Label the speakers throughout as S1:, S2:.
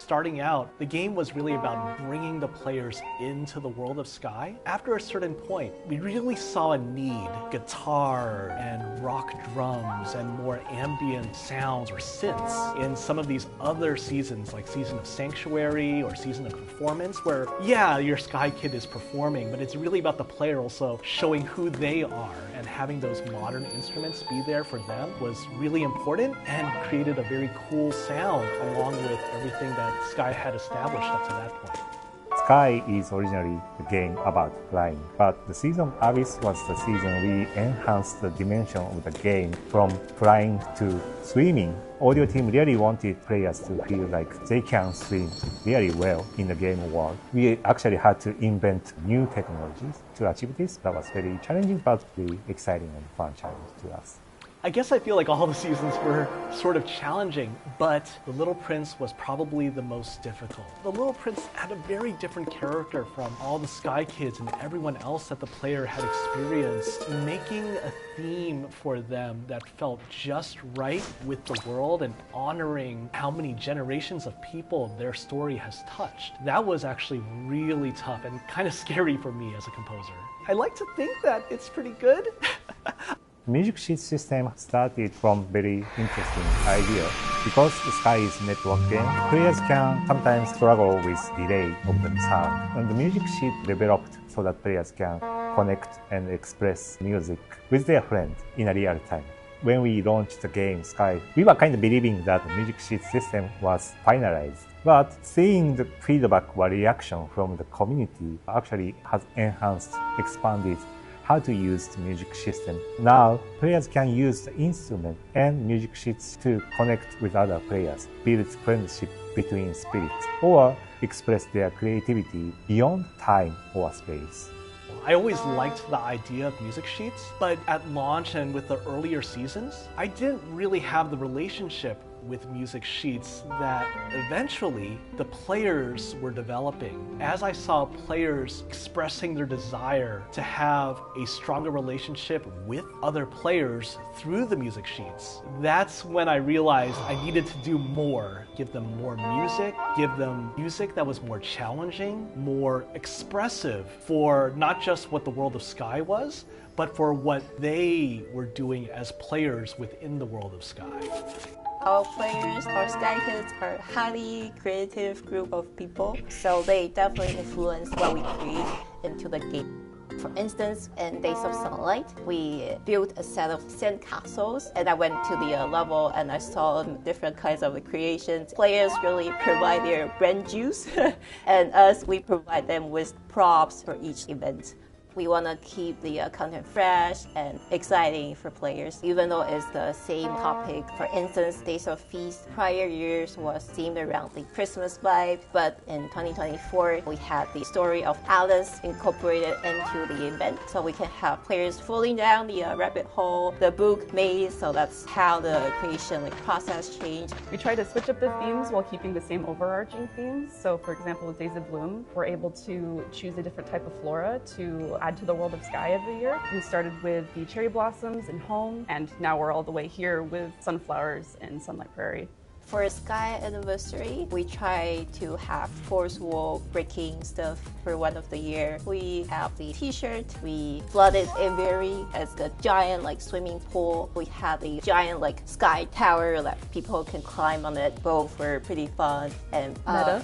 S1: Starting out, the game was really about bringing the players into the world of Sky. After a certain point, we really saw a need. Guitar and rock drums and more ambient sounds or synths in some of these other seasons, like Season of Sanctuary or Season of Performance, where, yeah, your Sky Kid is performing, but it's really about the player also showing who they are, and having those modern instruments be there for them was really important and created a very cool sound along with everything that Sky had established up to that point.
S2: Sky is originally a game about flying, but the season of Abyss was the season we enhanced the dimension of the game from flying to swimming. Audio team really wanted players to feel like they can swim really well in the game world. We actually had to invent new technologies to achieve this. That was very challenging, but really exciting and fun challenge to us.
S1: I guess I feel like all the seasons were sort of challenging, but The Little Prince was probably the most difficult. The Little Prince had a very different character from all the Sky Kids and everyone else that the player had experienced. Making a theme for them that felt just right with the world and honoring how many generations of people their story has touched. That was actually really tough and kind of scary for me as a composer. I like to think that it's pretty good.
S2: Music sheet system started from very interesting idea. Because the Sky is a network game, players can sometimes struggle with delay of the sound. And the music sheet developed so that players can connect and express music with their friends in a real time. When we launched the game Sky, we were kind of believing that the music sheet system was finalized. But seeing the feedback or reaction from the community actually has enhanced, expanded how to use the music system. Now, players can use the instrument and music sheets to connect with other players, build friendship between spirits, or express their creativity beyond time or space.
S1: I always liked the idea of music sheets, but at launch and with the earlier seasons, I didn't really have the relationship with music sheets that eventually the players were developing. As I saw players expressing their desire to have a stronger relationship with other players through the music sheets, that's when I realized I needed to do more. Give them more music, give them music that was more challenging, more expressive for not just what the world of Sky was, but for what they were doing as players within the world of Sky.
S3: Our players, our Sky Kids, are a highly creative group of people, so they definitely influence what we create into the game. For instance, in Days of Sunlight, we built a set of sand castles, and I went to the level and I saw different kinds of creations. Players really provide their brain juice, and us, we provide them with props for each event. We want to keep the content fresh and exciting for players, even though it's the same topic. For instance, Days of Feast prior years was themed around the Christmas vibe, but in 2024, we had the story of Alice incorporated into the event, so we can have players falling down the rabbit hole, the book maze, so that's how the creation process changed.
S4: We try to switch up the themes while keeping the same overarching themes. So for example, with Days of Bloom, we're able to choose a different type of flora to add to the world of Sky every year. We started with the cherry blossoms in Home, and now we're all the way here with sunflowers in Sunlight Prairie.
S3: For Sky Anniversary, we try to have fourth wall breaking stuff for one of the year. We have the t-shirt, we flooded Avery as a giant swimming pool. We had a giant sky tower that people can climb on it. Both were pretty fun and meta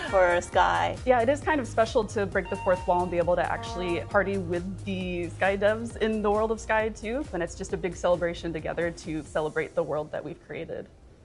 S3: for Sky.
S4: Yeah, it is kind of special to break the fourth wall and be able to actually party with the Sky devs in the world of Sky too. And it's just a big celebration together to celebrate the world that we've created.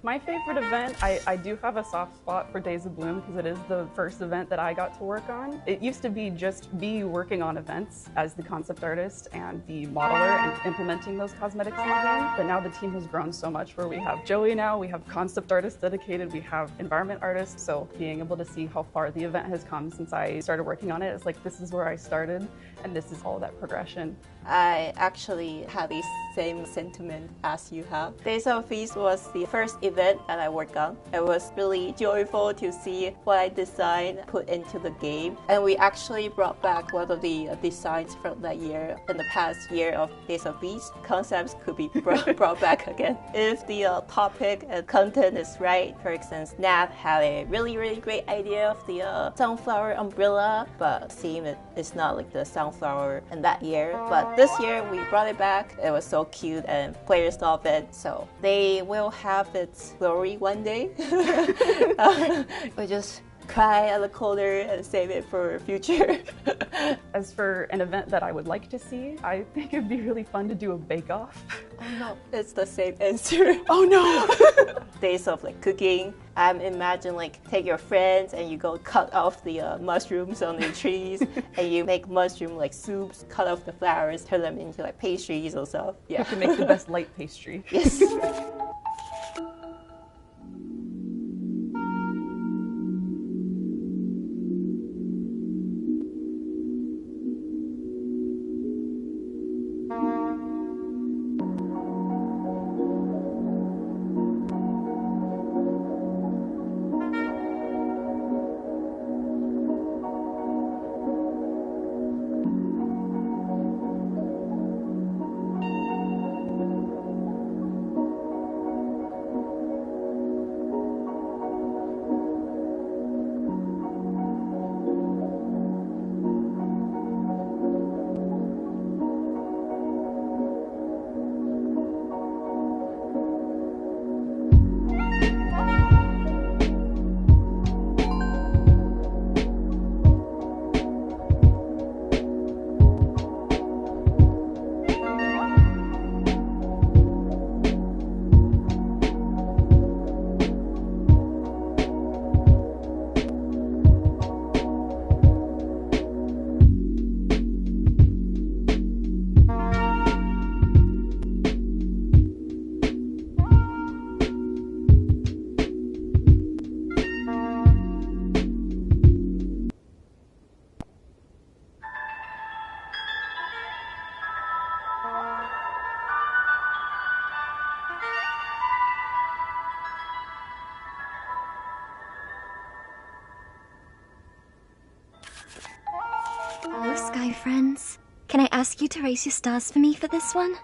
S4: My favorite event, I do have a soft spot for Days of Bloom because it is the first event that I got to work on. It used to be just me working on events as the concept artist and the modeler and implementing those cosmetics in the game. But now the team has grown so much where we have Joey now, we have concept artists dedicated, we have environment artists. So being able to see how far the event has come since I started working on it, it's like this is where I started and this is all that progression.
S3: I actually had a same sentiment as you have. Days of Feast was the first event that I worked on. It was really joyful to see what I designed put into the game. And we actually brought back one of the designs from that year in the past year of Days of Feast. Concepts could be brought back again. If the topic and content is right, for instance, Nav had a really great idea of the sunflower umbrella, but theme is not like the sunflower in that year. But this year we brought it back. It was so cute and players loved it, so they will have its glory one day. We just cry at the corner and save it for future.
S4: As for an event that I would like to see, I think it'd be really fun to do a bake-off.
S3: Oh no, it's the same answer.
S4: Oh no!
S3: Days of like cooking. Imagine like take your friends and you go cut off the mushrooms on the trees and you make mushroom like soups, cut off the flowers, turn them into like pastries or stuff. Yeah.
S4: You can make the best light pastry.
S3: Yes.
S5: Hello, Sky friends. Can I ask you to raise your stars for me for this one?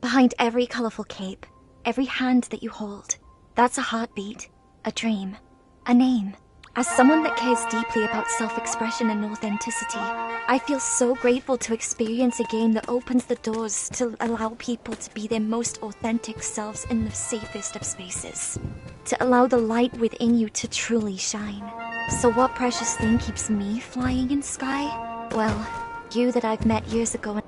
S5: Behind every colorful cape, every hand that you hold, that's a heartbeat, a dream, a name. As someone that cares deeply about self-expression and authenticity, I feel so grateful to experience a game that opens the doors to allow people to be their most authentic selves in the safest of spaces. To allow the light within you to truly shine. So what precious thing keeps me flying in sky? Well, you that I've met years ago.